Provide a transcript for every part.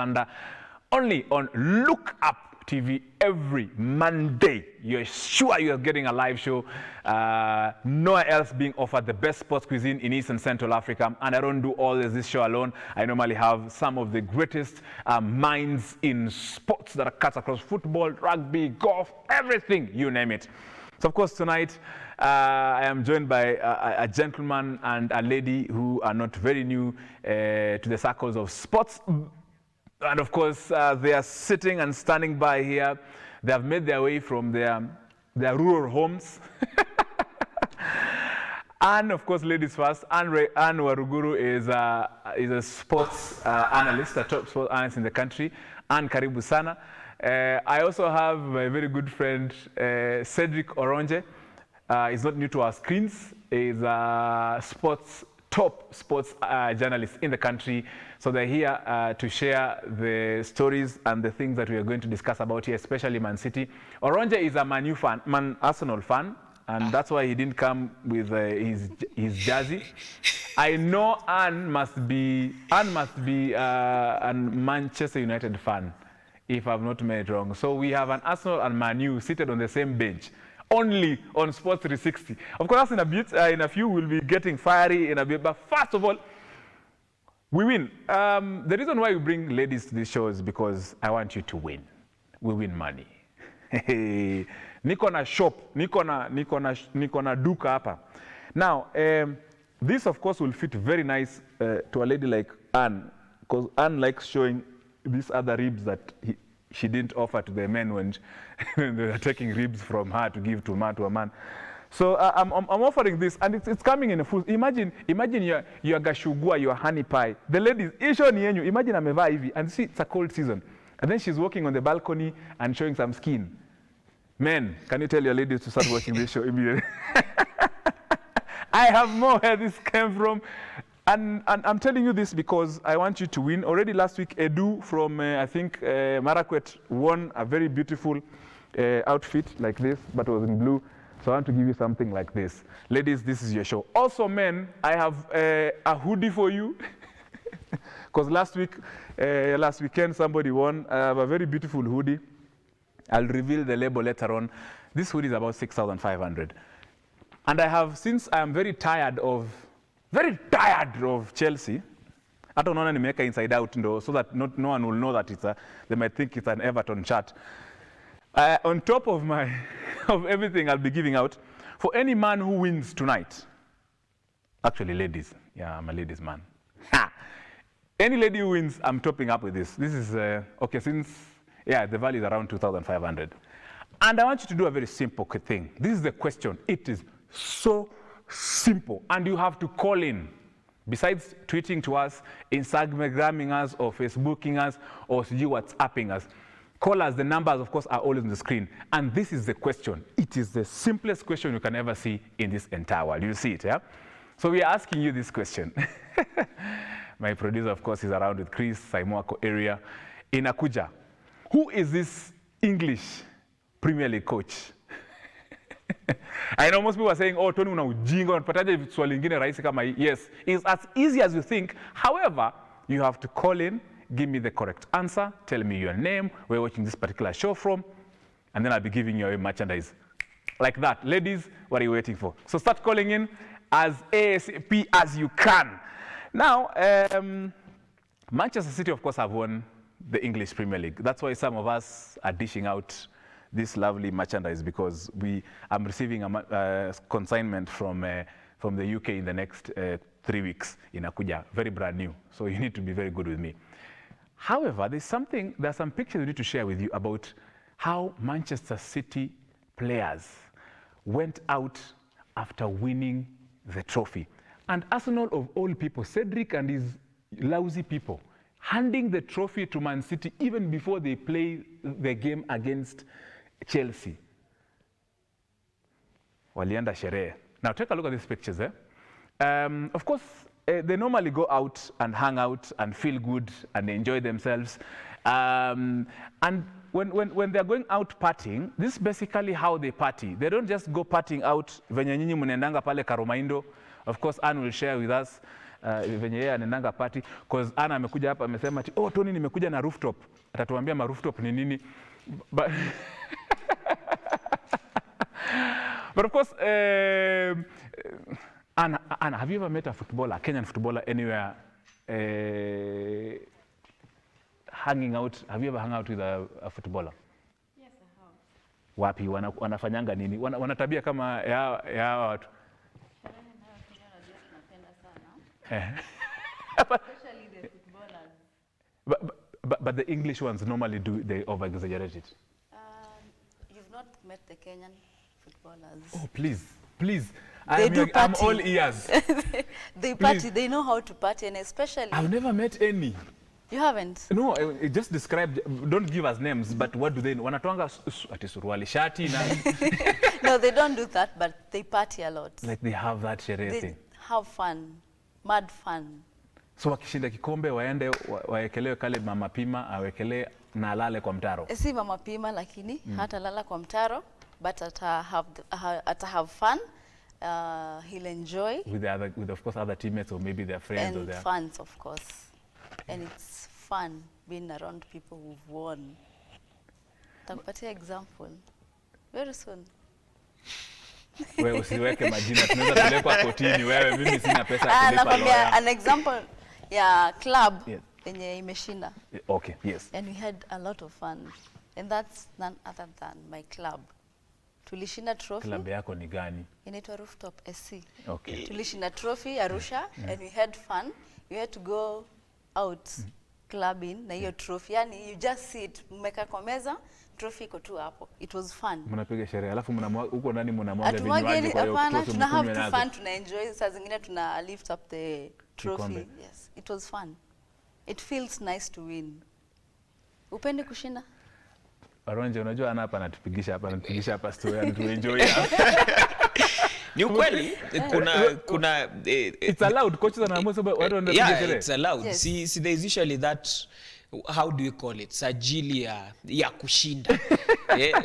calendar, only on Look Up TV every Monday. You're sure you're getting a live show. Nowhere else being offered the best sports cuisine in East and Central Africa. And I don't do all this show alone. I normally have some of the greatest minds in sports that are cut across football, rugby, golf, everything, you name it. So, of course, tonight I am joined by a gentleman and a lady who are not very new to the circles of sports. And of course, they are sitting and standing by here. They have made their way from their rural homes. And of course, ladies first, Anne Waruguru is a sports analyst, a top sports analyst in the country. Anne, karibu sana. I also have my very good friend, Cedric Oronje. He's not new to our screens. He's a top sports journalist in the country. So they're here to share the stories and the things that we are going to discuss about here, especially Man City. Oronje is a Man Arsenal fan, and that's why he didn't come with his jersey. I know Anne must be a Manchester United fan, if I've not made it wrong. So we have an Arsenal and Man U seated on the same bench, only on Sports 360. Of course, in a few, we'll be getting fiery in a bit. But first of all, we win. The reason why we bring ladies to these shows is because I want you to win. We win money. Niko na shop, niko na duka hapa. Now, this of course will fit very nice to a lady like Anne, because Anne likes showing these other ribs that she didn't offer to the men when they were taking ribs from her to give to a man. So I'm offering this, and it's coming in a full. Imagine you're gashugua, you're honey pie. The ladies, isho ni yenyu. Imagine amevaa hivi, and see it's a cold season, and then she's walking on the balcony and showing some skin. Men, can you tell your ladies to start watching this show immediately? I have more where this came from. And I'm telling you this because I want you to win. Already last week, Edu from, I think, Marakwet won a very beautiful outfit like this, but it was in blue. So I want to give you something like this. Ladies, this is your show. Also, men, I have a hoodie for you. Because last weekend, somebody won. I have a very beautiful hoodie. I'll reveal the label later on. This hoodie is about 6,500. And I have, since I am very tired of Chelsea. I don't know any maker inside out so that no one will know that they might think it's an Everton chat. On top of of everything I'll be giving out, for any man who wins tonight, actually ladies, yeah, I'm a ladies man. Any lady who wins, I'm topping up with this. This is, okay, the value is around 2,500. And I want you to do a very simple thing. This is the question. It is so simple, and you have to call in. Besides tweeting to us, Instagramming us, or Facebooking us, or WhatsApping us, call us. The numbers, of course, are always on the screen. And this is the question. It is the simplest question you can ever see in this entire world. You see it, yeah? So we are asking you this question. My producer, of course, is around with Chris, Saimoako area. In Akuja, who is this English Premier League coach? I know most people are saying, oh, Tony una ujinga, unapataje swali lingine rahisi kama hii. Yes, it's as easy as you think. However, you have to call in, give me the correct answer, tell me your name, where you're watching this particular show from, and then I'll be giving you a merchandise. Like that. Ladies, what are you waiting for? So start calling in as ASAP as you can. Now, Manchester City, of course, have won the English Premier League. That's why some of us are dishing out this lovely merchandise, because I'm receiving a consignment from the UK in the next 3 weeks in Akuja, very brand new. So you need to be very good with me. However, there are some pictures we need to share with you about how Manchester City players went out after winning the trophy. And Arsenal, of all people, Cedric and his lousy people, handing the trophy to Man City even before they play the game against Chelsea. Walienda sherehe. Now take a look at these pictures. Of course, they normally go out and hang out and feel good and enjoy themselves. And when they're going out partying, this is basically how they party. They don't just go partying out venye nyinyi mnaendanga pale Karomaindo. Of course, Anne will share with us venye yeye anaendanga party, cause Anna amekuja hapa amesema ati oh Tony nimekuja na rooftop. Atatuambia ma rooftop ni nini. But of course, Anna, have you ever met a footballer, a Kenyan footballer anywhere hanging out? Have you ever hung out with a footballer? Yes, I have. Wapi? Wanafanyanga nini? Wanatabia kama ya watu? Especially the footballers. But the English ones normally they over-exaggerate it. You've not met the Kenyan footballers. Oh, please. I'm all ears. They party, they know how to party, and especially... I've never met any. You haven't? No, just describe, don't give us names, but what do they know? Wanatoanga ati suruali shati na... No, they don't do that, but they party a lot. Like they have that sherehe thing. They have fun, mad fun. So wakishinda kikombe waende waekelewe kale mama pima awekele na alale kwa mtaro. Si mama pima lakini hata lala kwa mtaro, but ata have fun. He'll enjoy. With of course other teammates or maybe their friends and fans of course. And it's fun being around people who've won. Takupatia example very soon. Wewe usiweke majina, tunaweza pelekwa kotini wewe, mimi sina pesa ya kulipa lawyer. An example ya club yenye imeshinda. Okay, yes. And we had a lot of fun. And that's none other than my club. Tulishinda trophy. Club yako ni gani? Inaitwa Rooftop SC. Okay. Tulishinda trophy Arusha and we had fun. We had to go out clubbing na hiyo trophy. Yani you just see it, mmeka kwa meza, trophy iko tu hapo. It was fun. Mnapiga sherehe, alafu huko ndani mnamwaga vinywaji kwa hiyo hapana, tuna have to fun, tuna enjoy, saa zingine tuna lift up the trophy. Yes, it was fun. It feels nice to win. Upendi kushinda? Aronje, unajua ana hapa anatupigisha hapa story and to enjoy. Ni ukweli kuna it's allowed, coaches anaamua sababu watu wanapiga sherehe. Yeah, it's allowed. Yes. See there is usually that, how do you call it, sajili ya kushinda.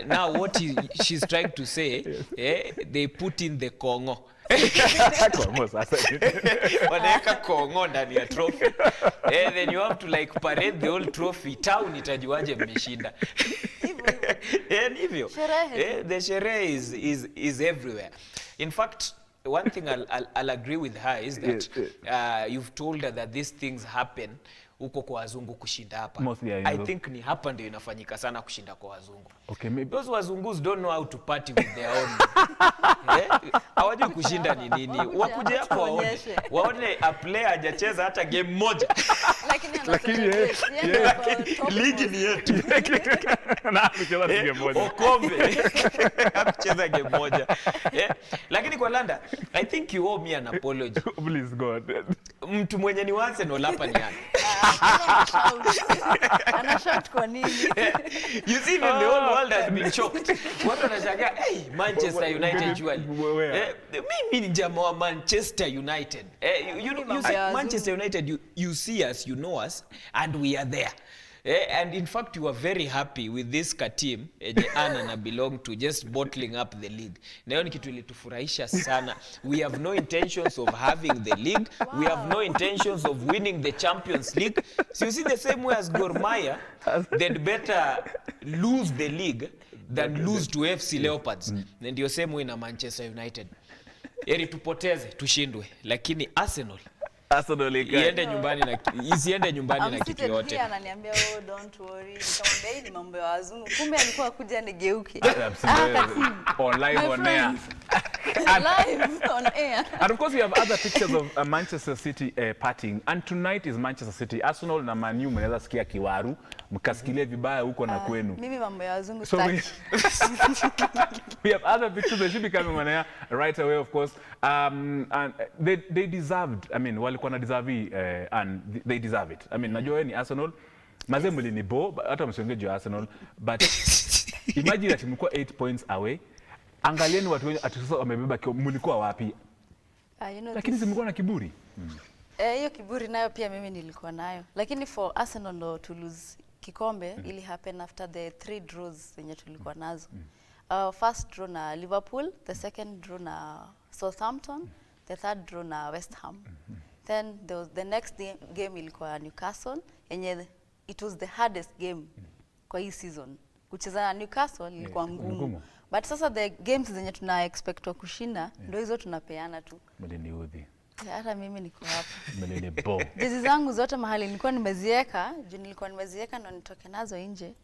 Now what she's trying to say, they put in the kongo. Wanaweka kongo ndani ya trophy. Then you have to like parade the whole trophy. Town itajuaje mmeshinda. Hivyo. The sherehe is everywhere. In fact, one thing I'll agree with her is that you've told her that these things happen huko kwa wazungu kushinda hapa. I think ni hapa ndio inafanyika sana kushinda kwa wazungu. Okay, maybe those wazungus don't know how to party with their own. Hawajui kushinda ni nini. Wakuje hapo waone a player hajacheza hata game moja. Lakini ligi ni yetu. Na kucheza game moja. Okombe. Kucheza game moja. Lakini kwa Landa, I think you owe me an apology. Please God. Mtu mwenye ni Arsenal hapa ni yani. Anashout kwa nini? You see, even the whole world has been shocked. Watu wanashangaa, hey, Manchester United juali. Mimi ni jamaa wa Manchester United. You see, Manchester United, you see us, you know us, and we are there. And in fact, you are very happy with this team Anna belong to, just bottling up the league. Na hiyo ni kitu ilitufurahisha sana. We have no intentions of having the league. Wow. We have no intentions of winning the Champions League. So you see, the same way as Gor Mahia, they'd better lose the league than lose to FC Leopards. Na ndio same way na Manchester United. Eri tupoteze, tushindwe. Lakini Arsenal iende nyumbani na isiende nyumbani na kitu yote. Pia ananiambia oh don't worry, nikamwambia hii ni mambo ya wazungu. Kumbe alikuwa kuja nigeuke. On live on air. Live on air. And of course we have other pictures of Manchester City partying, and tonight is Manchester City. Arsenal na Man U mnaweza sikia kiwaru, mkasikilie vibaya huko na kwenu. Mimi mambo ya wazungu so we have other pictures that should be coming on air right away, of course. And they deserved, I mean, walikuwa na deserve and they deserve it. I mean, najua ni Arsenal, mazemuli ni bo, hata msiongeje Arsenal, but imagine that mlikuwa 8 points away. Angalieni watu wengi ati sasa wamebeba mlikuwa wapi? Lakini simlikuwa na kiburi. Hiyo kiburi nayo pia mimi nilikuwa nayo. Lakini for Arsenal no to lose kikombe ili happen after the 3 draws zenye tulikuwa nazo. First draw na Liverpool, the second draw na Southampton, the third draw na West Ham. Then the next game ilikuwa Newcastle, yenye it was the hardest game kwa hii season. Kucheza na Newcastle ilikuwa ngumu. But sasa the games zenye tuna expect kushinda ndio hizo tunapeana tu. Mliniudhi. Hata mimi niko hapa. Mlinibo. Jezi zangu zote mahali nilikuwa nimeziweka ndo nitoke nazo nje.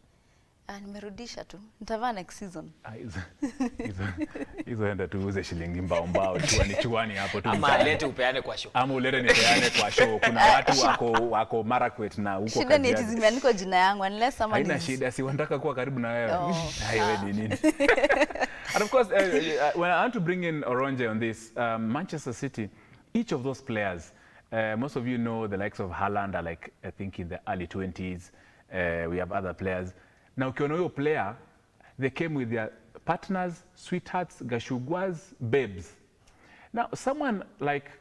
Nimerudisha tu. Nitavaa next season. Hizo enda tuuze shilingi mbao chuani hapo tu. Ama lete upeane kwa show. Ama ulete nipeane kwa show. Kuna watu wako Marakwet na huko Shida ni eti zimeandikwa jina yangu unless someone haina shida, si wanataka kuwa karibu na wewe. Hayo ni nini? And of course, when I want to bring in Oronje on this, Manchester City, each of those players, most of you know the likes of Haaland are like, I think in the early 20s. We have other players. Now, ukiona huyo player, they came with their partners, sweethearts, gashugwas, babes. Now, someone like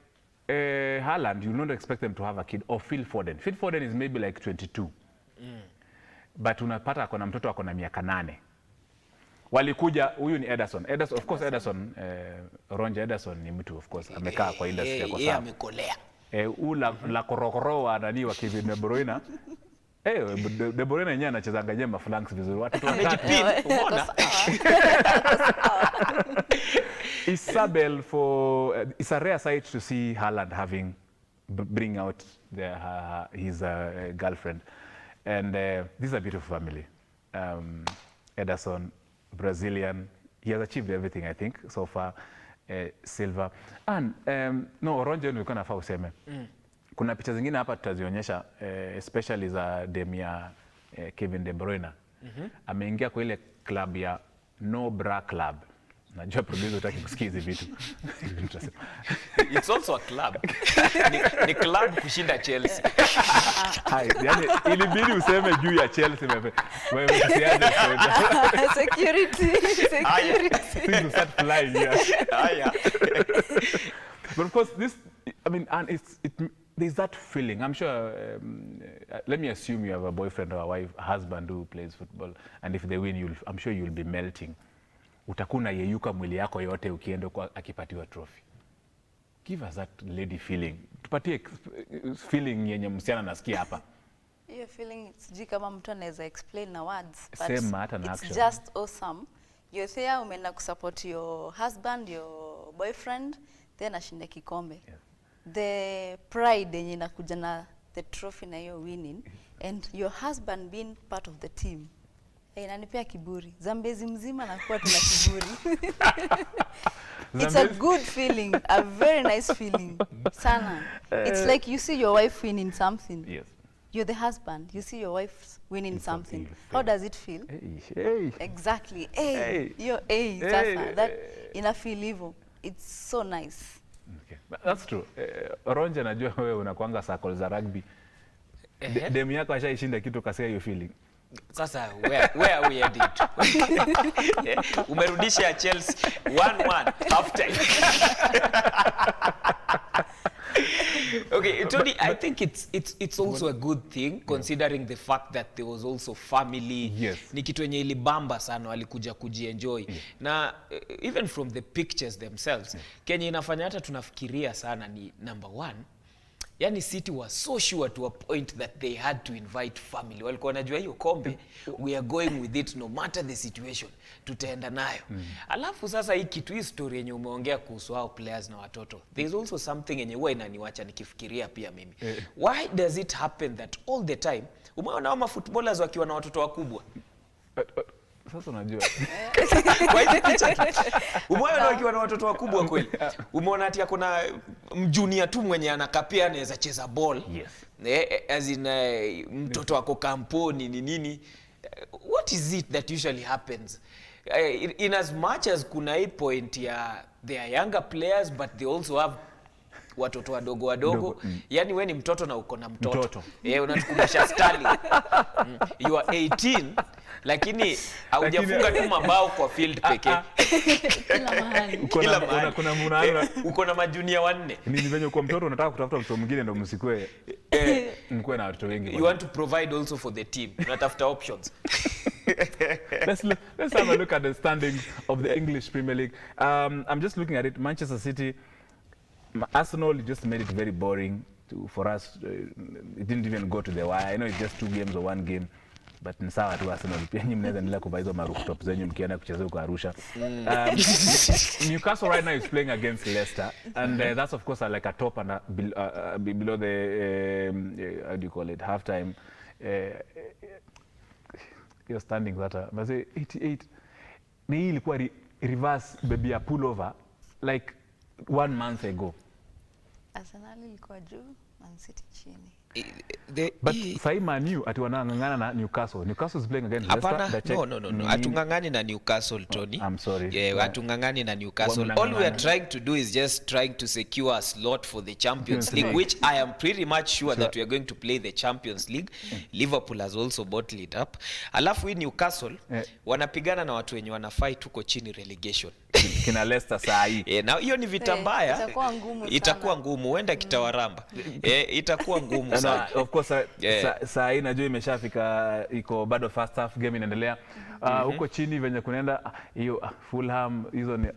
Haaland, you not expect them to have a kid, or Phil Foden. Phil Foden is maybe like 22. But unapata akona mtoto akona miaka 8. Walikuja, huyu ni Ederson. Of course, Ederson, Ronje Ederson ni mtu, of course, amekaa kwa industry ya kwa sababu. Amekolea. La korokoro wa nani wa Kevin De Bruyne. De Bruyne yenyewe anachezanga nyema flanks vizuri. Watu Amejipin, umeona? Isabel it's a rare sight to see Haaland bring out his girlfriend. And this is a beautiful family. Ederson, Brazilian. He has achieved everything, I think, so far. Silva. And no, Oronje nilikuwa nafaa useme. Kuna picha zingine hapa tutazionyesha, especially za Demia Kevin De Bruyne. Ameingia kwa ile club ya No Bra Club. Najua producer utaki kusikia hizi vitu. It's also a club. Ni club kushinda Chelsea. Yani ilibidi useme juu ya Chelsea wewe usianze security. Things will start flying here. But of course and there's that feeling. I'm sure, let me assume you have a boyfriend or a wife, a husband who plays football, and if they win, I'm sure you'll be melting. Utakuna yeyuka mwili yako yote ukienda kwa akipatiwa trophy. Give us that lady feeling. Tupatie feeling yenye msichana nasikia hapa. Hiyo feeling sijui kama mtu anaweza explain na words, but same hata na action. It's just awesome. You're there, umeenda kusupport your husband, your boyfriend, then ashinde kikombe. Yeah. The pride yenye inakuja na the trophy na hiyo winning, and your husband being part of the team. Inanipea kiburi. Zambezi mzima nakuwa tuna kiburi. It's a good feeling, a very nice feeling. Sana. It's like you see your wife winning something. Yes. You're the husband. You see your wife winning something. How does it feel? Hey. Exactly. Sasa that ina feel hivyo. It's so nice. Okay. That's true. Oronje, najua wewe unakuanga circle za rugby. Demu yako ashaishinda kitu kasia hiyo feeling. Sasa where are we heading to? Umerudisha Chelsea 1-1 half time. Okay, Tony, I think it's also a good thing considering the fact that there was also family. Yes. Ni kitu yenye ilibamba sana, walikuja kujienjoy. Na even from the pictures themselves, Kenya inafanya hata tunafikiria sana ni number 1. Yani City was so sure to a point that they had to invite family. Walikuwa wanajua hiyo kombe, we are going with it no matter the situation. Tutaenda nayo. Alafu sasa hii kitu, hii story yenye umeongea kuhusu hao players na watoto. There is also something yenye huwa inaniwacha nikifikiria pia mimi. Why does it happen that all the time umeona hao footballers wakiwa na watoto wakubwa? Sasa unajua. Umeona wakiwa na watoto wakubwa kweli. Umeona ati kuna mjunior tu mwenye anakapia anaweza cheza ball. Yes. As in mtoto wako kamponi ni nini. What is it that usually happens? In as much as kuna hii point ya they are younger players but they also have watoto wadogo. Yani wewe ni mtoto na uko na mtoto. Unatukumbusha Sterling. You are 18 lakini haujafunga tu mabao kwa field pekee. Kila mahali. Kuna munana. Uko na majunia 4. Ni venye kwa mtoto unataka kutafuta mtoto mwingine ndio msikwe. Mkwe na watoto wengi. You want to provide also for the team. Unatafuta options. Let's have a look at the standings of the English Premier League. I'm just looking at it. Manchester City, Arsenal just made it very boring for us. It didn't even go to the wire. I know it's just 2 games or 1 game. But ni sawa tu Arsenal. Pia nyinyi mnaweza endelea kuvaa hizo rooftop zenyu mkienda kucheza huko Arusha. Newcastle right now is playing against Leicester, and that's of course like a top and below the how do you call it, halftime. Your standings that are 88. Ni ilikuwa reverse baby ya pullover like 1 month ago. Arsenal ilikuwa juu, Man City chini. But sai Man U ati wanangangana na Newcastle. Newcastle is playing against Leicester. No. Atungangani na Newcastle, Tony. I'm sorry. Yeah, atungangani na Newcastle. All we are trying to do is just trying to secure a slot for the Champions League, which I am pretty much sure that we are going to play the Champions League. Liverpool has also bottled it up. Alafu hii Newcastle wanapigana na watu wenye wanafai tuko chini relegation. Kina Leicester saa hii. Na hiyo ni vita mbaya. Itakuwa ngumu. Huenda kitawaramba. Itakuwa ngumu sana. Of course saa hii najua imeshafika, iko bado first half game inaendelea. Huko chini venye kunaenda hiyo Fulham, hizo ni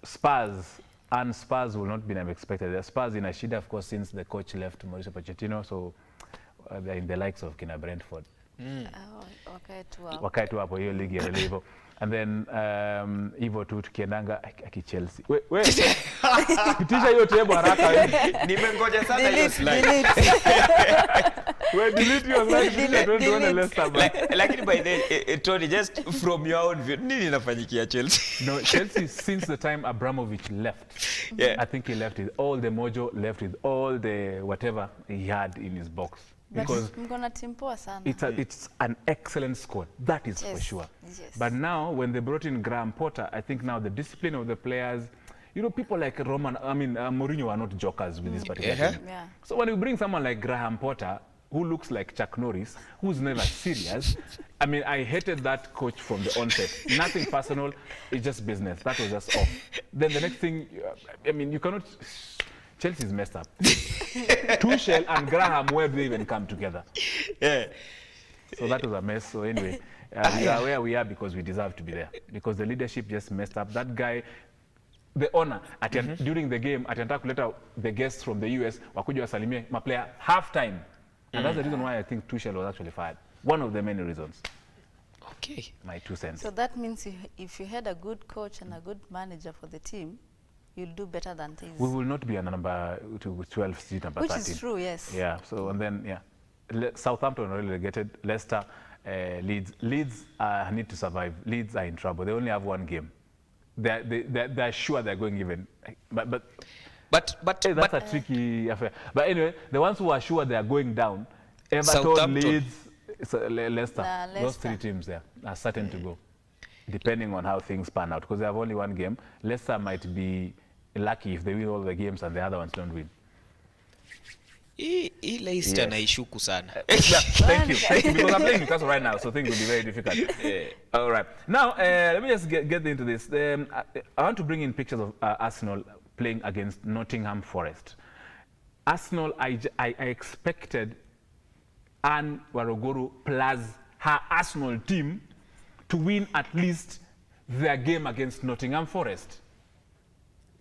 Spurs, and Spurs will not be expected. The Spurs ina shida of course since the coach left, Mauricio Pochettino, so they're in the likes of kina Brentford. Wakae tu hapo hiyo ligi ya hivyo. And then hivyo tu tukiendanga aki Chelsea. We pitisha hiyo table haraka wewe. Nimengoja sana hiyo slide. We delete your slide. Don't want to Leicester. Lakini by the Tony, just from your own view, nini inafanyikia Chelsea? No, Chelsea since the time Abramovich left. I think he left with all the mojo, left with all the whatever he had in his box. Because it's an excellent squad, that is for sure. Yes. But now, when they brought in Graham Potter, I think now the discipline of the players, you know, people like Mourinho are not jokers with this particular team. Yeah. So when you bring someone like Graham Potter, who looks like Chuck Norris, who's never serious, I mean, I hated that coach from the onset. Nothing personal, it's just business. That was just off. Then the next thing, I mean, you cannot... Chelsea's messed up. Tuchel and Graham, where do they even come together? Yeah. So that was a mess. So anyway, we are where we are because we deserve to be there. Because the leadership just messed up. That guy, the owner, during the game, atenda kuleta the guests from the US, wakuja wasalimie my player half time. And that's the reason why I think Tuchel was actually fired. One of the many reasons. Okay. My 2 cents. So that means if you had a good coach and a good manager for the team, you'll do better than things. We will not be a number 12 seed, number 13. Which is true, yes. Yeah. So and then Southampton are relegated. Leicester, Leeds need to survive. Leeds are in trouble. They only have 1 game. They're sure they're going even. But that's a tricky affair. But anyway, the ones who are sure they are going down, Everton, Leeds, Leicester, those 3 teams there are certain to go, depending on how things pan out, because they have only 1 game. Leicester might be lucky if they win all the games and the other ones don't win. Leicester naishuku sana. Thank you, because I'm playing Newcastle right now, so things will be very difficult. All right. Now, let me just get into this. I want to bring in pictures of Arsenal playing against Nottingham Forest. Arsenal, I expected Anne Warogoro plus her Arsenal team to win at least their game against Nottingham Forest.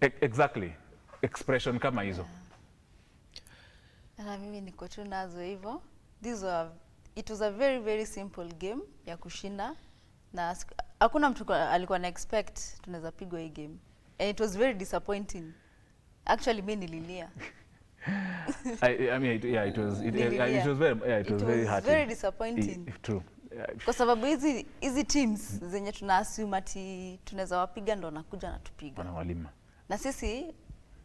Exactly. Expression kama hizo. Na mimi niko tu nazo hivyo. It was a very very simple game ya kushinda na hakuna mtu alikuwa na expect tunaweza pigwa hii game. And it was very disappointing. Actually mimi nililia. I mean, yeah, it was very hard. Very disappointing. True. Kwa sababu hizi teams zenye tuna assume ati tunaweza wapiga ndo nakuja na tupiga. Wanawalima. Na sisi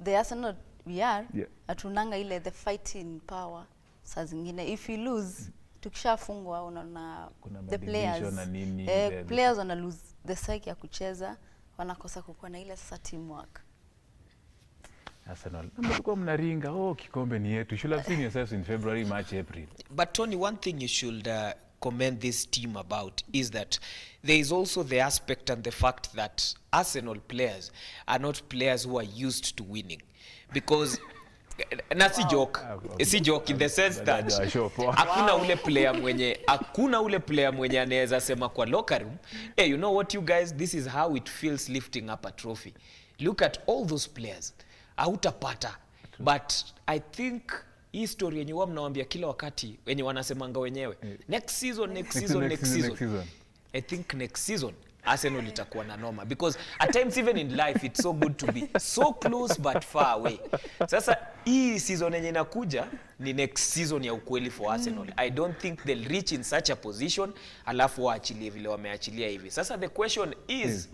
the Arsenal we are atunanga ile the fighting power. Saa zingine if you lose tukishafungwa unaona the players wana lose the psyche ya kucheza, wanakosa kukuwa na ile sasa teamwork. Arsenal. Mlikuwa mnaringa, kikombe ni yetu. You should have seen yourselves in February, March, April. But Tony, one thing you should commend this team about is that there is also the aspect and the fact that Arsenal players are not players who are used to winning. Because na si joke in the sense that hakuna ule player mwenye anaweza sema kwa locker room, hey, you know what you guys, this is how it feels lifting up a trophy. Look at all those players. hautapata. But I think hii story yenye wao mnawaambia kila wakati wenye wanasemanga wenyewe next season. I think next season Arsenal itakuwa na noma, because at times even in life it's so good to be so close but far away. Sasa hii season yenye inakuja ni next season ya ukweli for Arsenal. I don't think they'll reach in such a position alafu waachilie vile wameachilia hivi. Sasa the question is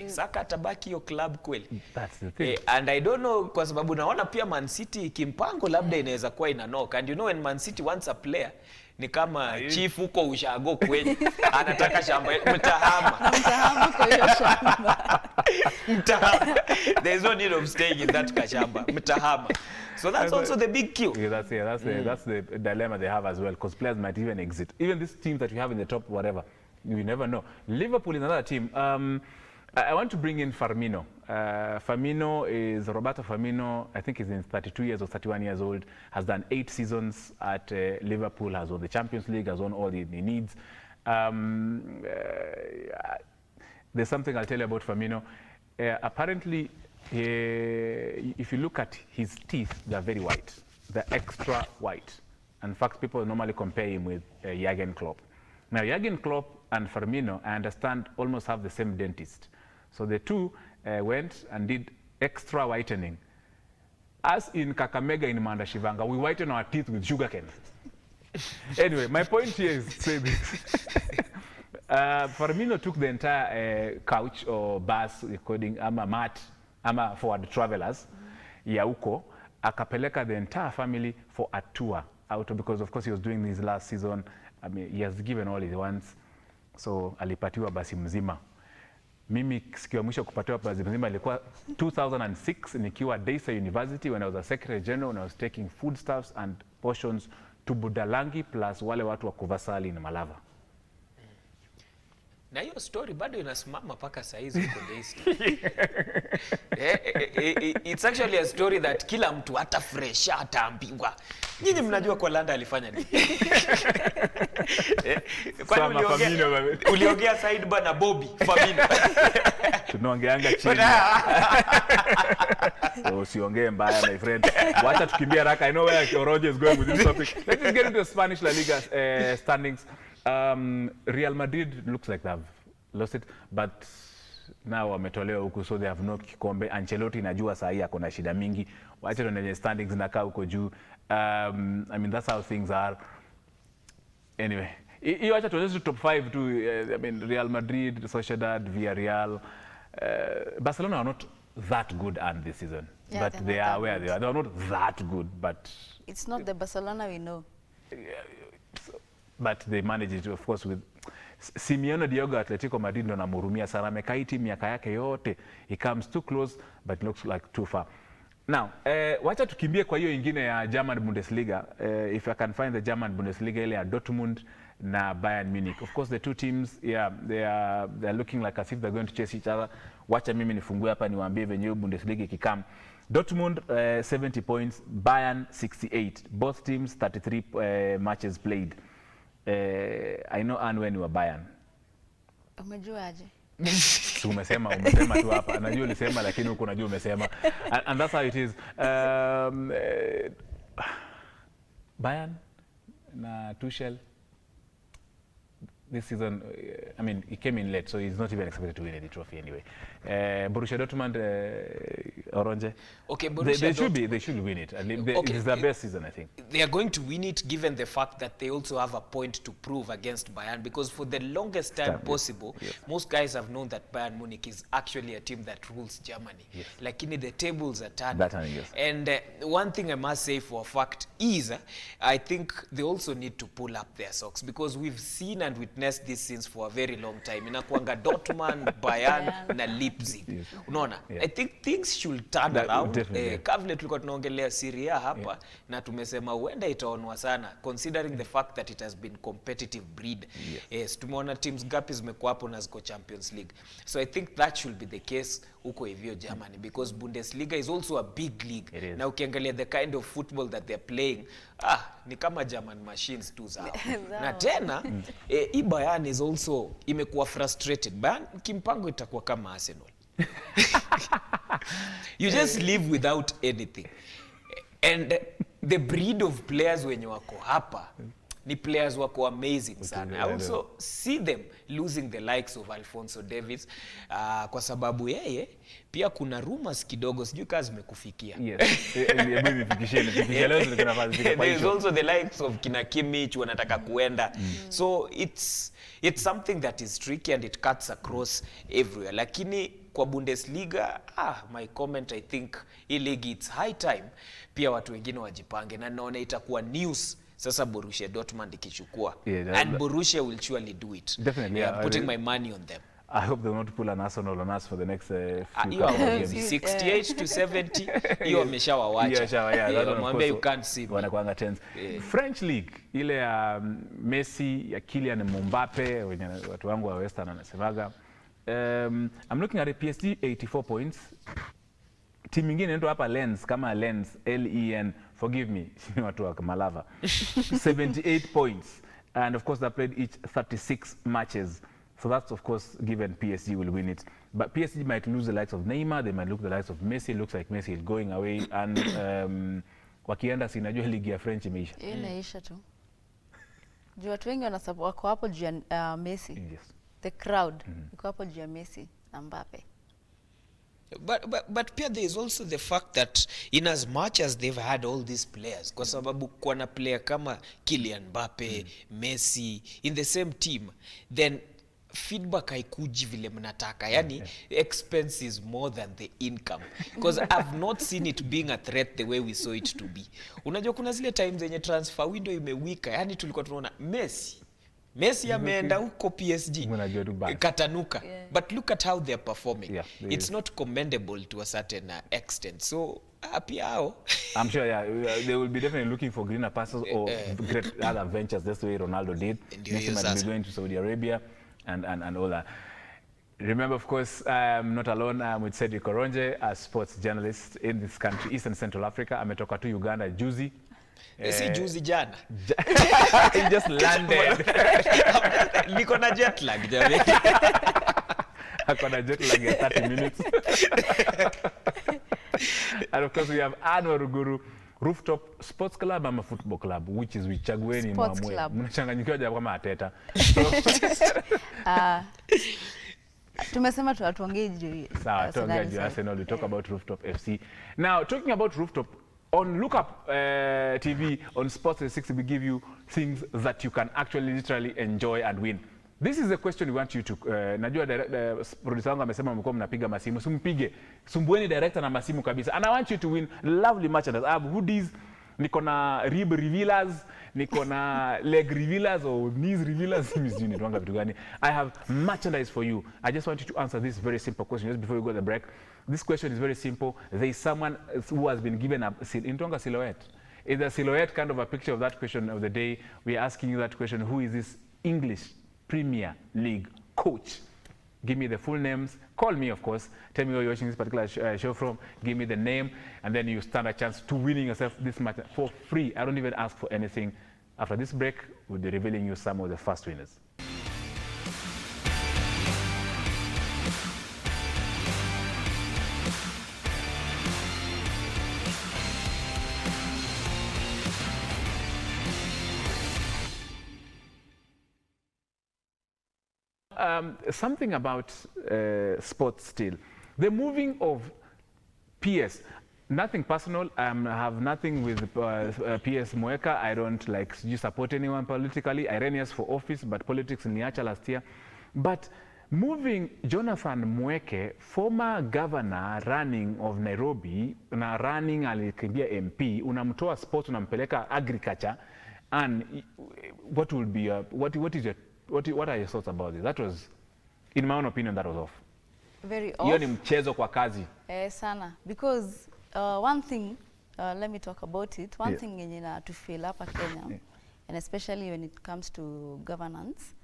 Saka atabaki hiyo club kweli? That's the thing. And I don't know, kwa sababu naona pia Man City kimpango labda inaweza kuwa inanoka. And you know when Man City wants a player ni kama chief huko ushago kweli anataka shamba Mtahama kwa hiyo shamba. mtahama. There is no need of staying in that kashamba. Mtahama. So that's also the big cue. Yeah, that's the dilemma they have as well, because players might even exit. Even this team that you have in the top, whatever, you never know. Liverpool is another team. I want to bring in Firmino. Firmino is Roberto Firmino. I think he's in 32 years or 31 years old. Has done 8 seasons at Liverpool. Has won the Champions League. Has won all he needs. There's something I'll tell you about Firmino. Apparently, if you look at his teeth, they're very white. They're extra white. In fact, people normally compare him with Jurgen Klopp. Now, Jurgen Klopp and Firmino, I understand, almost have the same dentist. So the two went and did extra whitening. As in Kakamega in Mandashivanga, we whiten our teeth with sugarcane. Anyway, my point here is to say this. Firmino took the entire couch or bus, according ama mat, ama for the travelers, ya huko, akapeleka the entire family for a tour out, because of course he was doing this last season. I mean, he has given all he wants. So alipatiwa basi mzima. Mimi siku ya mwisho kupatiwa basi mzima ilikuwa 2006 nikiwa Daystar University, when I was a secretary general, when I was taking foodstuffs and portions to Budalangi plus wale watu wa Kuvasali na Malava. Na hiyo story bado inasimama paka saa hizi huko Daystar. It's actually a story that kila mtu hata fresh ataambiwa. Nyinyi mnajua kwa Landa alifanya nini? Kwani uliongea sidebar na Bobby Firmino? Tunaongeanga chini. Usiongee mbaya my friend. Wacha tukimbia haraka. I know where Roger is going with this topic. Let's just get into the Spanish La Liga standings. Real Madrid looks like they've lost it, but now wametolewa huku, so they have no kikombe. Ancelotti najua saa hii akona shida mingi. Wacha tuone standings nakaa huko juu. I mean, that's how things are. Anyway, hiyo acha tuonyeshe top 5 tu. I mean, Real Madrid, Sociedad, Villarreal. Barcelona are not that good and this season, Yeah, but they are where they are. They are not that good, but It's not the Barcelona we know. But they manage it, of course, with Simeone Diogo. Atletico Madrid ndo namhurumia sana. Amekaa hii timu miaka yake yote. He comes too close, but looks like too far. Now, wacha tukimbie kwa hiyo ingine ya German Bundesliga. If I can find the German Bundesliga ile ya Dortmund na Bayern Munich. Of course, the two teams, yeah, they are looking like as if they're going to chase each other. Wacha mimi nifungue hapa niwaambie venye hiyo Bundesliga ikikam. Dortmund 70 points, Bayern 68. Both teams 33 matches played. I know Anne when you were Bayern. Umejua aje? So umesema tu hapa. Najua ulisema lakini huko najua umesema. And that's how it is. Bayern na Tuchel this season, I mean, he came in late, so he's not even expected to win any trophy anyway. Borussia Dortmund, Orange. Okay, Borussia they should win it. Okay, it's their best season, I think. They are going to win it, given the fact that they also have a point to prove against Bayern, because for the longest time possible, yes. Most guys have known that Bayern Munich is actually a team that rules Germany. Yes. Like in the tables are turning. Yes. And one thing I must say for a fact is, I think they also need to pull up their socks, because we've seen and witnessed this since for a very long time. Inakuanga Dortmund, Bayern na Leipzig. Yes. Unaona? Yeah. I think things should turn around. Definitely. Kavile tulikuwa tunaongelea Serie A hapa, na tumesema huenda itaonwa sana considering the fact that it has been competitive breed. Yes, tumeona teams gapi zimekuwa hapo na ziko Champions League. So I think that should be the case huko hivyo Germany, because Bundesliga is also a big league. Na ukiangalia the kind of football that they're playing, ni kama German machines tu zao. Na tena Bayern is also imekuwa frustrated. Bayern kimpango itakuwa kama Arsenal. You just live without anything. And the breed of players wenye wako hapa ni players wako amazing sana. I also see them losing the likes of Alphonso Davies kwa sababu yeye pia kuna rumors kidogo sijui kazi zimekufikia. Yes. There is also the likes of kina Kimmich wanataka kuenda. So it's something that is tricky and it cuts across everywhere. Lakini kwa Bundesliga, my comment, I think hii league it's high time pia watu wengine wajipange, na naona itakuwa news sasa Borussia Dortmund ikichukua. And Borussia will surely do it. Definitely. I'm putting my money on them. I hope they will not pull an Arsenal on us for the next few games. 68 to 70, hiyo ameshawawacha. Mwambie you can't see me. Wanakuanga tens. French League, ile ya Messi, ya Kylian Mbappe, wenye watu wangu wa Western anasemaga. I'm looking at a PSG 84 points. Team ingine ndio hapa Lens, kama Lens, L-E-N, forgive me, watu wa Malava. 78 points. And of course they played each 36 matches. So that's of course given PSG will win it. But PSG might lose the likes of Neymar, they might lose the likes of Messi. It looks like Messi is going away. And wakienda sinajua ligi ya French imeisha. Inaisha tu. Juu watu wengi wako hapo juu ya Messi. Yes. The crowd iko hapo juu ya Messi na Mbappe. But pia there is also the fact that in as much as they've had all these players, kwa sababu kwa na player kama Kylian Mbappe, Messi in the same team, then feedback haikuji vile mnataka. Yani expense is more than the income, because I've not seen it being a threat the way we saw it to be. Unajua kuna zile times zenye transfer window imewika, yani tulikuwa tunaona Messi ameenda huko PSG katanuka. But look at how they're performing. It's not commendable to a certain extent. So pia hao I'm sure they will be definitely looking for greener pastures or great other ventures. That's the way Ronaldo did. Messi might be going to Saudi Arabia and all that. Remember, of course, I'm not alone. I'm with Cedric Koronje, a sports journalist in this country, East and Central Africa. Ametoka to Uganda juzi. Si juzi jana. He just landed. Niko na jet lag jamani. Ako na jet lag ya 30 minutes. And of course we have Anwar Ruguru, Rooftop Sports Club ama Football Club, which is Chagueni Mwamwe. Mnachanganyikiwa japo kama Ateta. Tumesema tuongee juu. Sawa, tuongee juu Arsenal. We talk about Rooftop FC. Now, talking about Rooftop, on Look Up TV, on Sports 360, we give you things that you can actually literally enjoy and win. This is the question we want you to... najua producer wangu amesema mlikuwa mnapiga masimu. Simpige. Sumbueni director na masimu kabisa. And I want you to win lovely merchandise. I have hoodies, niko na rib revealers, niko na leg revealers or knees revealers. I have merchandise for you. I just want you to answer this very simple question just before we go to the break. This question is very simple. There is someone who has been given a silhouette. It's a silhouette kind of a picture of that question of the day. We are asking you that question. Who is this English Premier League coach? Give me the full names. Call me, of course. Tell me where you're watching this particular show from. Give me the name. And then you stand a chance to winning yourself this match for free. I don't even ask for anything. After this break, we'll be revealing you some of the first winners. Something about sports still. The moving of PS, nothing personal. I have nothing with PS Mweka. I don't support anyone politically. I ran yes for office, but politics in Niacha last year. But moving Jonathan Mweke, former governor running of Nairobi, na running alikimbia MP, unamtoa sports, unampeleka agriculture, and what will be what are your thoughts about this? That was, in my own opinion, that was off. Very off. Hiyo ni mchezo kwa kazi. Sana. Because one thing, let me talk about it. One thing yenye na to feel hapa Kenya, and especially when it comes to governance,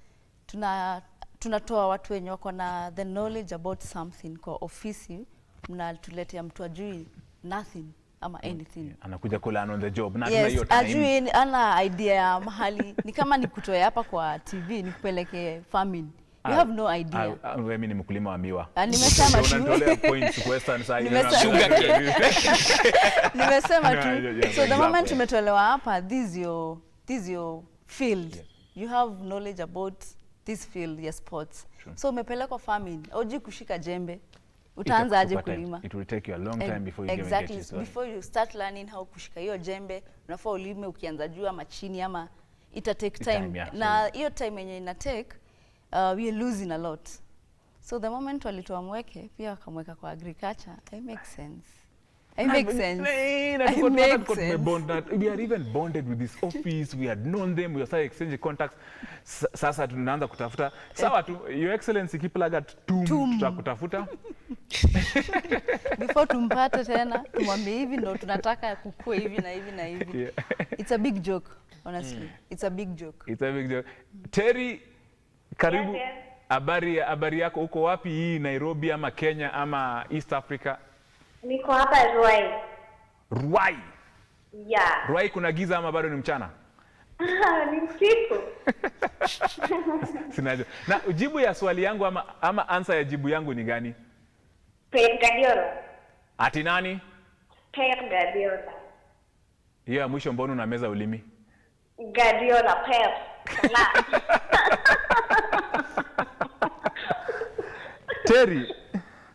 tunatoa watu wenye wako na the knowledge about something kwa ofisi, mnatuletea mtu ajui nothing ama anything. Anakuja kula on the job. Yes, ajui ana idea ya mahali. Ni kama nikutoe hapa kwa TV, nikupeleke farming. You have no idea. Mimi ni mkulima wa miwa. Nimesema tu. Unatolea points Western side. Nimesema tu. So the moment umetolewa hapa, this is your field. Yeah. You have knowledge about this field, your sports. Sure. So umepelekwa farming, hujui kushika jembe. Utaanza aje kulima? It will take you a long time before you exactly. get it. Before you start learning how kushika hiyo jembe, unafaa ulime ukianza juu ama chini ama ita take time. Yeah, na hiyo time yenye ina take, we are losing a lot. So the moment walitoa Mweke, pia wakamweka kwa agriculture, it makes sense. It makes sense. We are even bonded with this office. We had known them. We started exchanging contacts. Sasa tunaanza kutafuta. Sawa tu, Your Excellency Kiplagat tutakutafuta. Before tumpate tena, tumwambie hivi ndo tunataka kukue hivi na hivi na hivi. Yeah. It's a big joke, honestly. It's a big joke. It's a big joke. Terry, karibu. Yes. Habari yako, uko wapi hii, Nairobi ama Kenya ama East Africa? Niko hapa Ruai. Ruai? Yeah. Ruai kuna giza ama bado ni mchana? Ni usiku. Sinajua. Na jibu ya swali yangu ama answer ya jibu yangu ni gani? Pep Guardiola. Ati nani? Pep Guardiola. Hiyo ya mwisho mbona unameza ulimi? Guardiola, Pep. Terry.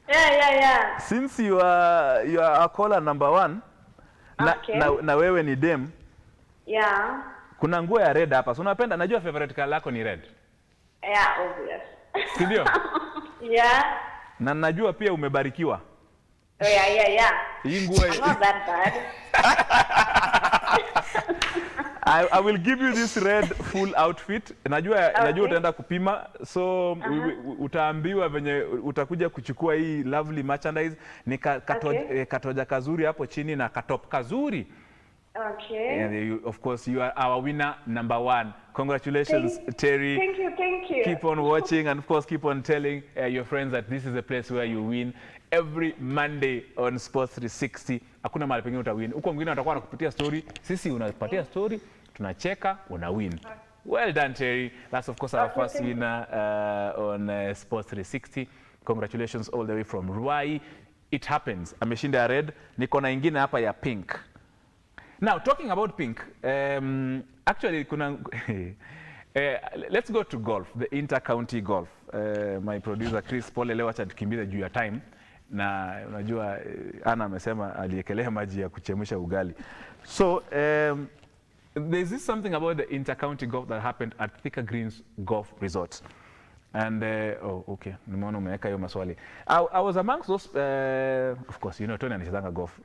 Yeah. Since you are a caller number 1, Okay. na wewe ni dem. Yeah. Kuna nguo ya red hapa. So unapenda, najua favorite color yako ni red. Yeah, obvious. Si ndio? Yeah. Na najua pia umebarikiwa. Oh, yeah. Hii nguo I'm not that bad. I will give you this red full outfit. Najua utaenda kupima, so utaambiwa venye utakuja kuchukua hii lovely merchandise. Ni katoja kazuri hapo chini na katop kazuri. Okay. And of course you are our winner number 1. Congratulations, Terry. Thank you. Keep on watching and of course keep on telling your friends that this is a place where you win every Monday on Sports 360. Hakuna mahali pengine utawin. Huko mwingine watakuwa wanakupatia story, sisi unapatia story, tunacheka, una win. Well done, Terry. That's of course our first winner on Sports 360. Congratulations all the way from Ruai. It happens. Ameshinda red. Niko na ingine hapa ya pink. Now, talking about pink, actually, let's go to golf, the inter-county golf. My producer Chris Pole leo acha tukimbize juu ya time, na unajua Ana amesema aliekelea maji ya kuchemsha ugali. So, there's this something about the inter-county golf that happened at Thika Greens Golf Resort. And, okay, nimeona umeweka hiyo maswali. I was amongst those, of course, you know, Tony anachezanga golf.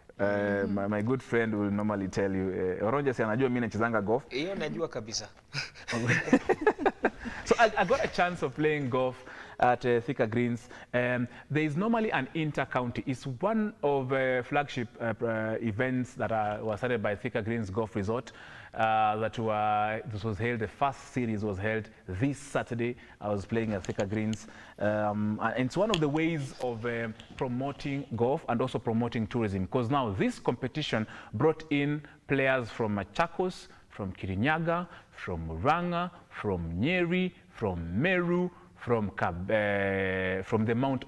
My good friend will normally tell you, Oronja si anajua mimi nachezanga golf. Hiyo najua kabisa. So I got a chance of playing golf at Thika Greens. There is normally an inter-county. It's one of flagship events that were started by Thika Greens Golf Resort. This was held, the first series was held this Saturday. I was playing at Thika Greens. And it's one of the ways of promoting golf and also promoting tourism, because now this competition brought in players from Machakos, from Kirinyaga, from Murang'a, from Nyeri, from Meru, from the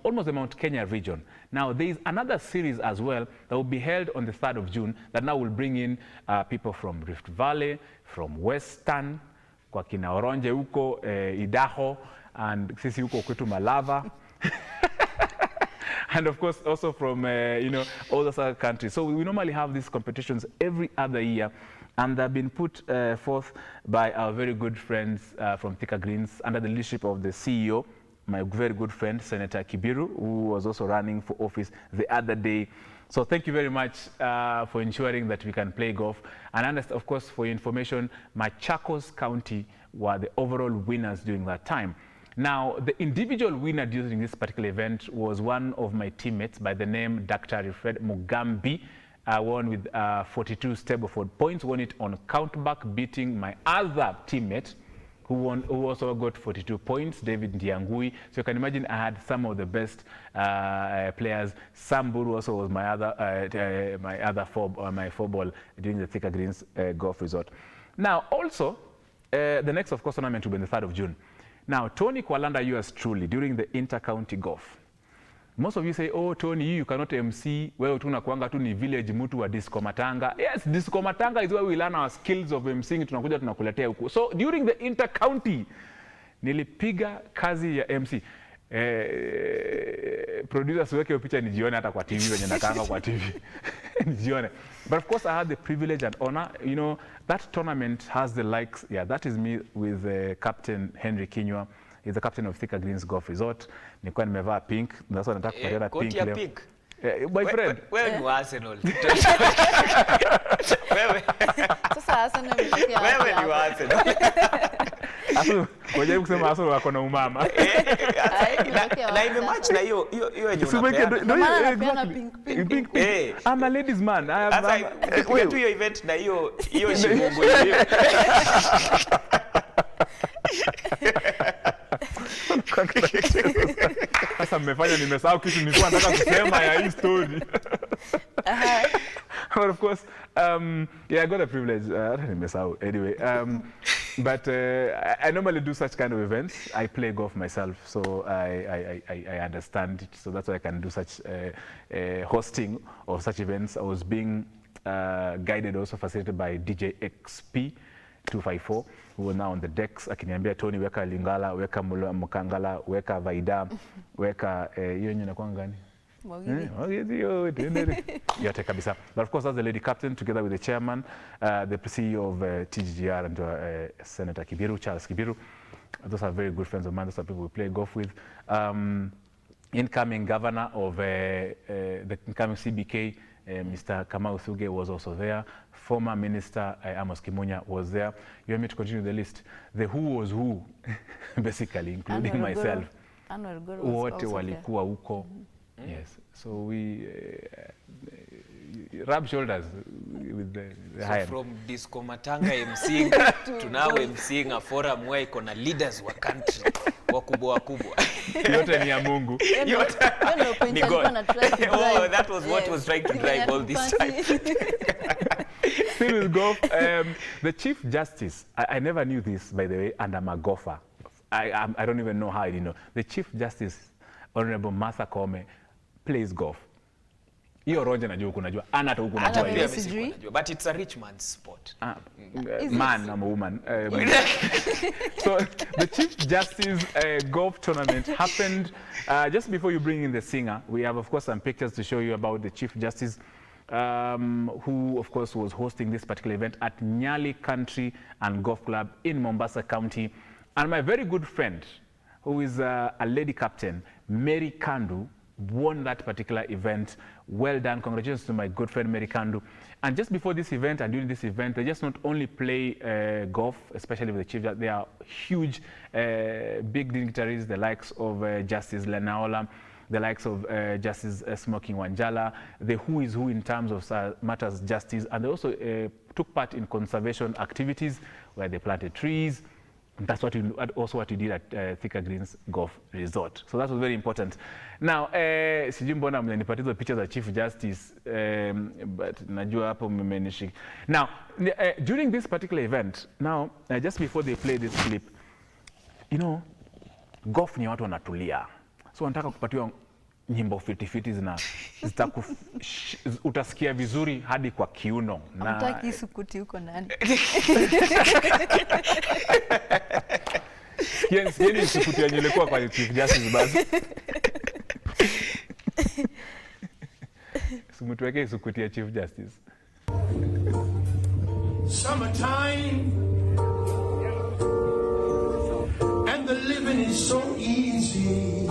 almost the Mount Kenya region. Now there is another series as well that will be held on the 3rd of June that now will bring in people from Rift Valley, from Western, kwa kina Oronje huko, Idaho, and sisi huko kwetu Malava. And of course also from all those other countries. So we normally have these competitions every other year, and they've been put forth by our very good friends from Thika Greens under the leadership of the CEO, my very good friend, Senator Kibiru, who was also running for office the other day. So thank you very much for ensuring that we can play golf. And of course, for your information, Machakos County were the overall winners during that time. Now, the individual winner during this particular event was one of my teammates by the name Dr. Alfred Mugambi. Won with 42 Stableford points, won it on countback, beating my other teammate who also got 42 points, David Ndiangui. So you can imagine I had some of the best players. Samburu also was my four ball during the Thika Greens Golf Resort. Now, also, the next, of course, tournament will be on the 3rd of June. Now, Tony Kwalanda, yours truly, during the inter-county golf. Most of you say, oh, Tony, you cannot MC. Wewe tu unakuanga tu ni village mtu wa disco matanga. Yes, disco matanga is where we learn our skills of MCing. Tunakuja tunakuletea huku. So, during the inter-county, nilipiga kazi ya MC. Producer siweke picha nijione hata kwa TV wenye nakanga kwa TV. Nijione. But of course I had the privilege and honor. You know, that tournament has the likes. Yeah, that is me with Captain Henry Kinywa. He's the captain of Thika Greens Golf Resort. Nilikuwa nimevaa pink. That's why nataka kupatiana pink leo. Pink. Boyfriend. Wewe ni wa Arsenal. Wewe. Sasa Arsenal imetokea wapi Wewe ni hapo? wa Arsenal. Asu, wajaribu kusema Asu wako na umama. Na imematch na hiyo yenye unapeana. Maana anapeana pink. I'm a ladies man. Sasa ukipiga tu hiyo event na hiyo shimongo hiyo. Sasa mmefanya nimesahau kitu nilikuwa nataka kusema ya hii story. But of course, yeah, I got a privilege. Nimesahau anyway. But I normally do such kind of events. I play golf myself, so I understand it. So that's why I can do such hosting of such events. I was being guided, also facilitated by DJ XP 254, who are now on the decks. Akiniambia Tony, weka Lingala, weka Mukangala, weka Vaida, weka hiyo yenye inakuwa gani? Yote kabisa. But of course, that's the lady captain, together with the chairman, the CEO of TGGR, and Senator Kibiru, Charles Kibiru. Those are very good friends of mine. Those are people we play golf with. Incoming governor of the incoming CBK, Mr. Kamau Thuge, was also there. Former Minister Amos Kimunya was there. You want me to continue the list? The who was who, basically, including myself. Wote walikuwa huko. Yes, so we rub shoulders with the high. So from disco matanga MCing to now MCing a forum where iko na leaders wa country wakubwa. Yote ni ya Mungu. Ni God. Oh, that was what was trying to drive all this time. Still with golf, the Chief Justice, I never knew this, by the way, and I'm a golfer. I don't even know how I didn't know. The Chief Justice, Honorable Martha Koome, plays golf. Hiyo Roger najua huko najua. Ana hata huko najua. But it's a rich man's sport. Man, I'm a woman. So the Chief Justice golf tournament happened just before you bring in the singer. We have, of course, some pictures to show you about the Chief Justice, who, of course, was hosting this particular event at Nyali Country and Golf Club in Mombasa County. And my very good friend, who is a lady captain, Mary Kandu, won that particular event. Well done. Congratulations to my good friend Mary Kandu. And just before this event and during this event, they just not only play golf, especially with the Chief, they are huge, big dignitaries, the likes of Justice Lenaola, the likes of Justice Smoking Wanjala, the who is who in terms of matters justice. And they also took part in conservation activities where they planted trees. That's what you did at Thika Greens Golf Resort. So that was very important. Now, sijui mbona mnanipatia hizo pictures of Chief Justice, but najua hapo mmenishika. Now, during this particular event, now, just before they play this clip, you know, golf ni watu wanatulia. So wanataka kupatiwa nyimbo fiti utasikia vizuri hadi kwa kiuno. Hamtaki sukuti huko ndani. Sieni sukuti yenye ilikuwa kwa Chief Justice basi. Sumutuweke sukuti ya Chief Justice. Summertime and the living is so easy.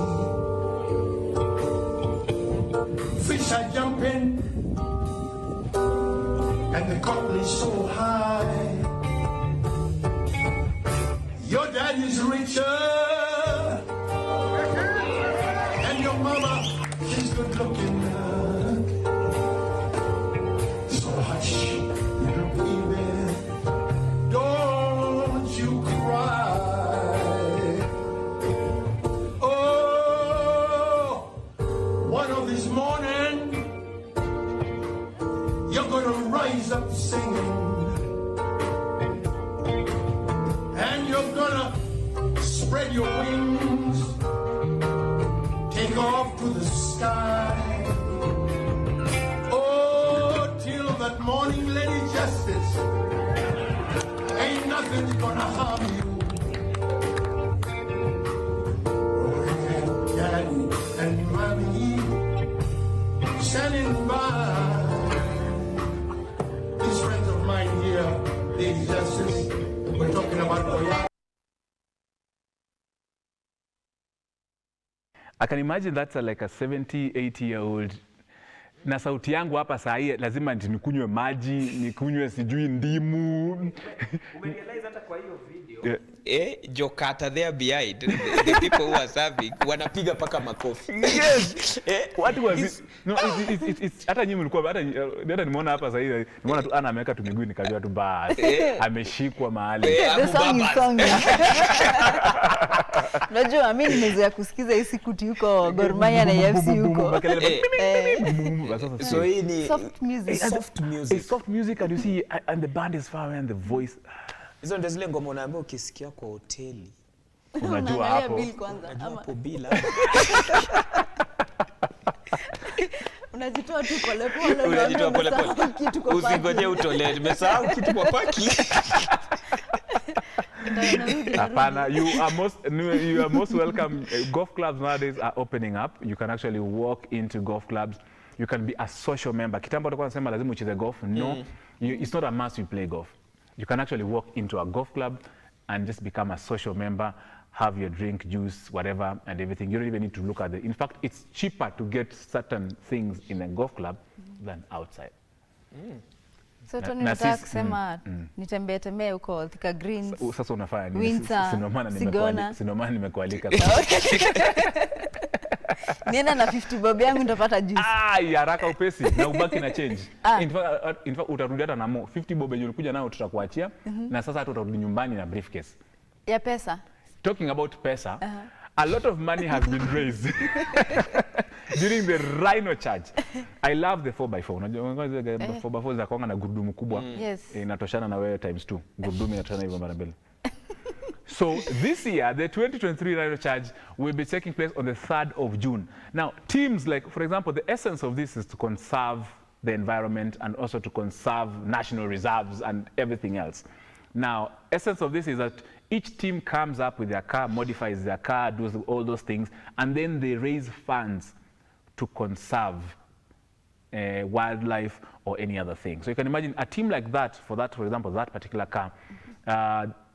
Fish are jumping and the cotton is so high. Your dad is richer and your mama is good looking. So hush, little baby, don't you cry. Oh, one of these morning you're gonna rise up singing, and you're gonna Spread your wings, take off to the sky. Oh, till that morning, Lady Justice, ain't nothing's gonna harm you. Oh, Daddy and Mommy standing by. These friends of mine here, Lady Justice, we're talking about Oya. I can imagine that's like a 70, 80-year-old. Na sauti yangu hapa saa hii lazima nikunywe maji, nikunywe sijui ndimu. Umerealize hata kwa hiyo video. Jokata there behind the people who are serving wanapiga paka makofi. Yes. Watu wa no, it's hata nyinyi mlikuwa hata nimeona hapa saa hii nimeona tu ana ameweka tu miguu nikajua tu basi ameshikwa mahali. The song is song. Unajua mimi nimezoea kusikiza hii sikuti huko Gor Mahia na FC huko. So hii ni soft music. Soft music. It's soft music and you see and the band is far away and the voice. Hizo ndio zile ngoma unaambiwa ukisikia kwa hoteli. Unajua hapo. Bill kwanza ama Hapo bila. unajitoa tu pole pole. Unajitoa pole pole. Usingoje utolee. Nimesahau kitu kwa paki. Apana, you are most welcome. Golf clubs nowadays are opening up. You can actually walk into golf clubs. You can be a social member. Kitambo tulikuwa tunasema lazima ucheze golf. No, it's not a must you play golf. You can actually walk into a golf club and just become a social member, have your drink, juice, whatever, and everything. You don't even need to look at it. In fact, it's cheaper to get certain things in a golf club than outside. So Tony nataka kusema nitembee huko Thika Greens. Sasa unafanya nini? Winter, Sinomana nimekualika. Nienda na 50 bob yangu nitapata juice. Haraka upesi na ubaki na change. In fact utarudi hata na more. 50 bob yenye ulikuja nao tutakuachia na sasa hata utarudi nyumbani na briefcase. Ya pesa. Talking about pesa, a lot of money has been raised during the rhino charge. I love the 4x4. Unajua 4x4 za kwanga na gurudumu kubwa. Yes. Inatoshana na wewe times 2. Gurudumu inatoshana hivyo mara mbili. So this year, the 2023 Rhino Charge will be taking place on the 3rd of June. Now, teams like, for example, the essence of this is to conserve the environment and also to conserve national reserves and everything else. Now, essence of this is that each team comes up with their car, modifies their car, does all those things, and then they raise funds to conserve wildlife or any other thing. So you can imagine a team like that, for example, that particular car,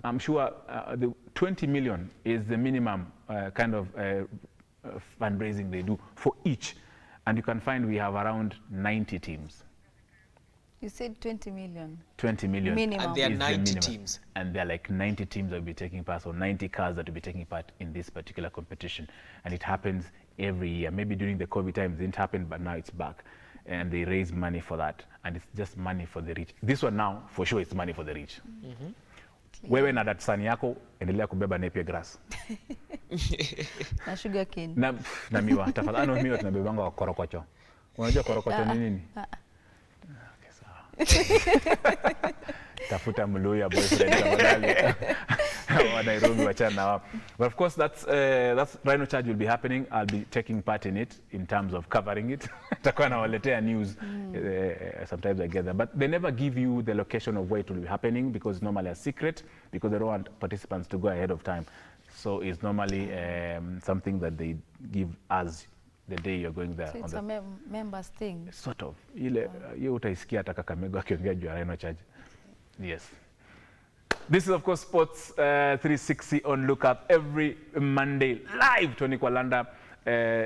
I'm sure the 20 million is the minimum kind of fundraising they do for each. And you can find we have around 90 teams. You said 20 million. 20 million. Minimum. And there are 90 teams. And there are like 90 teams that will be taking part, or 90 cars that will be taking part in this particular competition. And it happens every year. Maybe during the COVID times it didn't happen, but now it's back. And they raise money for that. And it's just money for the rich. This one now, for sure, it's money for the rich. Wewe na datsani yako endelea kubeba napier grass. Na sugar cane. Na miwa. Tafadhali miwa tunabebanga wa korokocho. Unajua korokocho ni nini? Okay, sawa. Tafuta Mluya boyfriend tafadhali. Wa Nairobi wachana na wao. But of course that's Rhino Charge will be happening. I'll be taking part in it in terms of covering it. Takuwa nawaletea news. Sometimes I get them, but they never give you the location of where it will be happening because it's normally a secret because they don't want participants to go ahead of time. So it's normally something that they give us the day you're going there. So it's a members thing. Sort of. Ile hiyo utaisikia hata Kakamega akiongea juu ya Rhino Charge. Yes. This is of course Sports 360 on Lookup every Monday live. Tony Kwalanda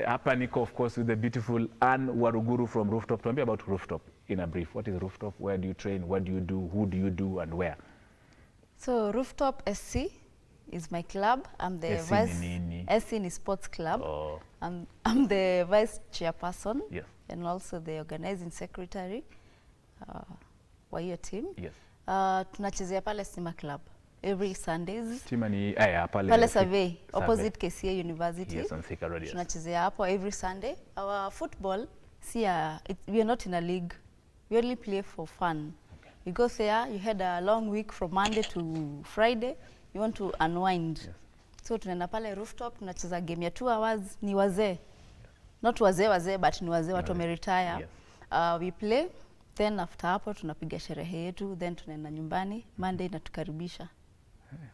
hapa niko of course with the beautiful Ann Waruguru from Rooftop. Tell me about Rooftop in a brief. What is Rooftop? Where do you train? What do you do? Who do you do and where? So Rooftop SC is my club. I'm the SC ni sports club. Oh. I'm the vice chairperson. Yes. And also the organizing secretary wa hiyo team. Yes. Tunachezea pale Sima Club every Sundays. Tima ni pale Survey opposite KCA University. Yes, on Thika Road. Yes. Tunachezea hapo every Sunday. Our football, we are not in a league. We only play for fun. Okay. You go there, you had a long week from Monday to Friday. You want to unwind. Yes. So tunaenda pale rooftop, tunacheza game ya 2 hours, ni wazee. Not wazee but ni wazee watu wameretire. Yes. We play, then after hapo tunapiga sherehe yetu, then tunaenda nyumbani. Monday inatukaribisha.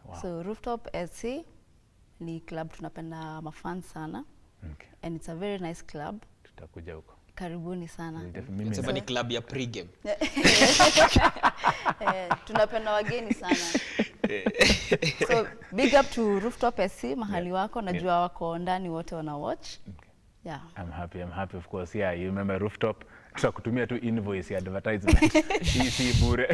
Wow. So rooftop SC ni club tunapenda mafans sana. Okay. And it's a very nice club. Tutakuja huko. Karibuni sana. Sema ni club ya pre-game. Tunapenda wageni sana. So big up to Rooftop SC mahali wako, najua wako ndani wote wana watch. Yeah. I'm happy of course. Yeah, you remember Rooftop. Tutakutumia tu invoice ya advertisement. Hii si bure.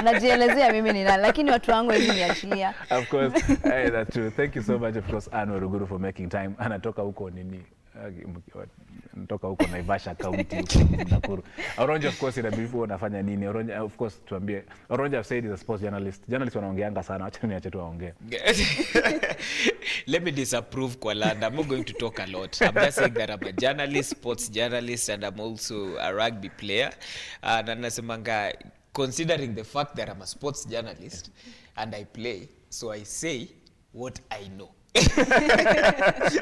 Najielezea mimi ni nani, lakini watu wangu hivi niachilia. Of course. Hey, that's true. Thank you so much of course Anne Ruguru for making time. Anatoka huko nini? Natoka huko Naivasha County huko Nakuru. Oronja of course inabidi unafanya nini? Oronja of course tuambie. Oronja have said is a sports journalist. Journalists wanaongeanga sana. Acha niache tu waongee. Let me disapprove kwa Landa. I'm not going to talk a lot. I'm just saying that I'm a journalist, sports journalist, and I'm also a rugby player. Na nasemanga, considering the fact that I'm a sports journalist and I play, so I say what I know.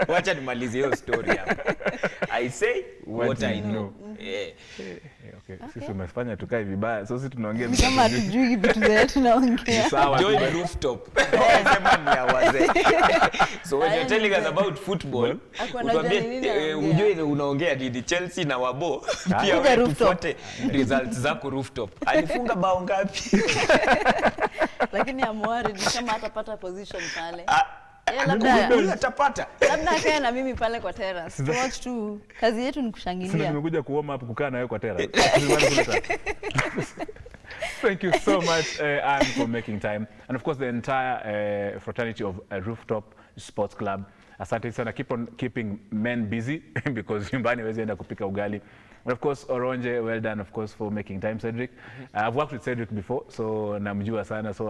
Wacha nimalizie hiyo story hapa. I say what I know. Okay. Sisi umefanya tukae vibaya. So sisi tunaongea Kama hatujui vitu zetu tunaongea. sawa. Join rooftop. Sema ni ya wazee. So when you're telling us about football, utuambie ujue unaongea ni Chelsea na Wabo. Pia wewe tufuate results zako rooftop. Alifunga bao ngapi? Lakini Amwari ni kama hatapata position pale. Labda atapata. Labda akae na mimi pale kwa terrace. Watch tu. Kazi yetu ni kushangilia. Sisi tumekuja kuoma hapo kukaa na wewe kwa terrace. Thank you so much Anne for making time, and of course the entire fraternity of Rooftop Sports Club. Asante sana, keep on keeping men busy because nyumbani hawezi enda kupika ugali. And of course Oronje, well done of course for making time, Cedric. I've worked with Cedric before, so namjua sana, so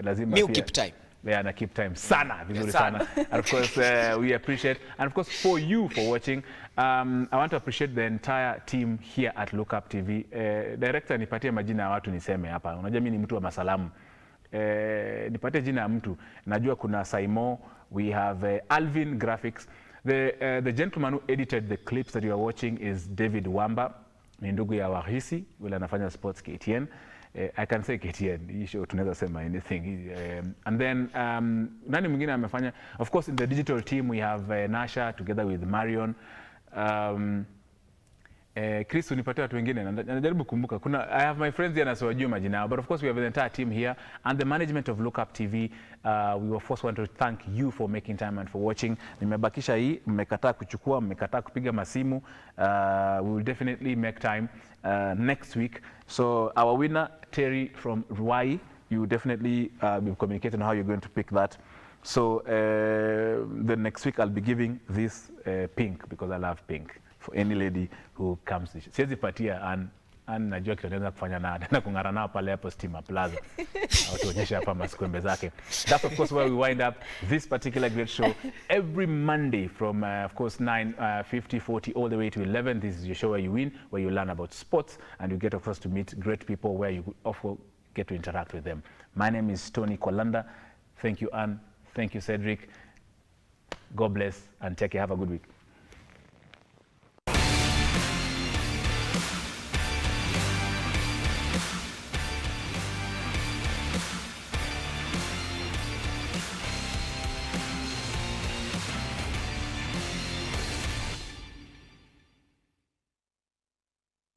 lazima pia keep time. Yeah, na keep time sana vizuri sana. And of course we appreciate, and of course for you for watching. I want to appreciate the entire team here at Look Up TV. Director, nipatie majina ya watu niseme hapa. Unajua mimi ni mtu wa masalamu. Nipatie jina ya mtu. Najua kuna Saimo, we have Alvin Graphics. The gentleman who edited the clips that you are watching is David Wamba. Ni ndugu ya Wahisi, yule anafanya sports KTN. I can say KTN, hii show tunaweza sema anything. And then nani mwingine amefanya? Of course in the digital team we have Nasha together with Marion. Chris, unipatie watu wengine, najaribu kumbuka. I have my friends here na siwajui majina yao, but of course we have the entire team here and the management of Look Up TV. We were first want to thank you for making time and for watching. Nimebakisha hii, mmekataa kuchukua, mmekataa kupiga masimu. We will definitely make time next week. So our winner, Terry from Ruai, you will definitely be communicating how you're going to pick that. So the next week I'll be giving this pink because I love pink for any lady who comes. Siwezi patia najua kitu anaweza kufanya na kung'ara nao pale hapo Stima Plaza. Tuonyesha hapa masikwembe zake. That's of course where we wind up this particular great show every Monday from of course 9:50, 40 all the way to 11. This is your show where you win, where you learn about sports and you get of course to meet great people where you also get to interact with them. My name is Tony Kolanda. Thank you Anne. Thank you Cedric. God bless and take care. Have a good week.